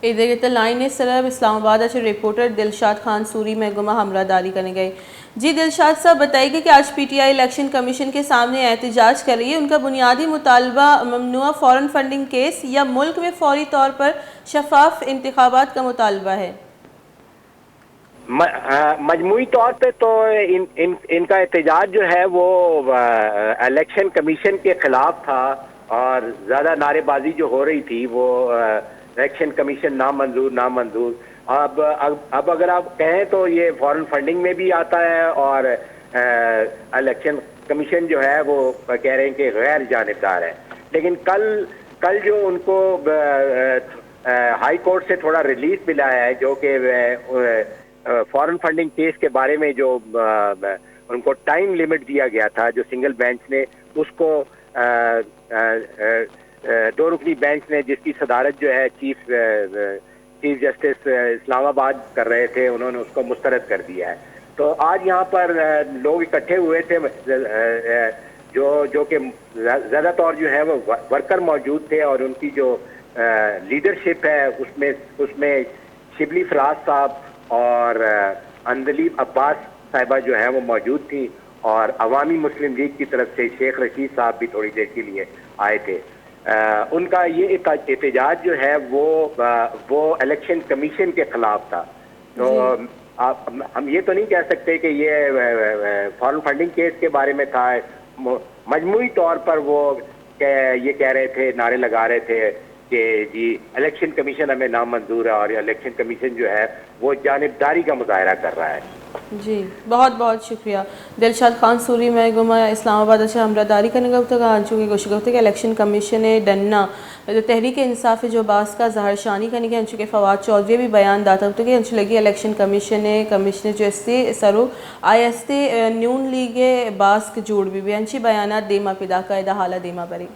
ادھر لائن سرب اسلام آباد اچھے رپورٹر دلشاد خان سوری میں گمہ ہمراہ داری کرنے گئے. جی دلشاد صاحب بتائیے کہ آج P T I election commission کے سامنے احتجاج کر رہی ہے. ان کا بنیادی مطالبہ ممنوعہ فارن فنڈنگ کیس یا ملک میں فوری طور پر شفاف انتخابات کا مطالبہ ہے. مجموعی طور پہ تو ان کا احتجاج جو ہے وہ الیکشن کمیشن کے خلاف تھا اور زیادہ نعرے بازی جو ہو رہی تھی وہ الیکشن کمیشن نامنظور نامنظور. اب اگر آپ کہیں تو یہ فارن فنڈنگ میں بھی آتا ہے اور الیکشن کمیشن جو ہے وہ کہہ رہے ہیں کہ غیر جانبدار ہے. لیکن کل جو ان کو ہائی کورٹ سے تھوڑا ریلیف ملا ہے جو کہ فارن فنڈنگ کیس کے بارے میں جو ان کو ٹائم لیمٹ دیا گیا تھا جو سنگل بینچ نے اس کو دو رکنی بینچ نے جس کی صدارت جو ہے چیف جسٹس اسلام آباد کر رہے تھے انہوں نے اس کو مسترد کر دیا ہے. تو آج یہاں پر لوگ اکٹھے ہوئے تھے جو کہ زیادہ طور جو ہے وہ ورکر موجود تھے اور ان کی جو لیڈرشپ ہے اس میں شبلی فراز صاحب اور اندلیب عباس صاحبہ جو ہے وہ موجود تھی اور عوامی مسلم لیگ کی طرف سے شیخ رشید صاحب بھی تھوڑی دیر کے لیے آئے تھے. ان کا یہ احتجاج جو ہے وہ الیکشن کمیشن کے خلاف تھا. تو ہم یہ تو نہیں کہہ سکتے کہ یہ فارن فنڈنگ کیس کے بارے میں تھا. مجموعی طور پر وہ یہ کہہ رہے تھے نعرے لگا رہے تھے کہ جی الیکشن کمیشن ہمیں نامنظور ہے اور الیکشن کمیشن جو ہے وہ جانبداری کا مظاہرہ کر رہا ہے. جی بہت بہت شکریہ. دلشاد خان سوری میں گمہ اسلام آباد اچھا ہمراہ داری کرنے کا چونکہ کوشش کرتے کہ الیکشن کمیشن ڈننا تحریک انصاف جو باس کا ظاہر شانی کرنے کے انچو کے فواد چودھری بھی بیان داتا ہوتا کہ انچو لگی الیکشن کمیشن جو استے سرو آئی استے نیون لیگ باس کے جوڑ بھی انچی بیانات دیما پیدا قائدہ حالہ دیما بری.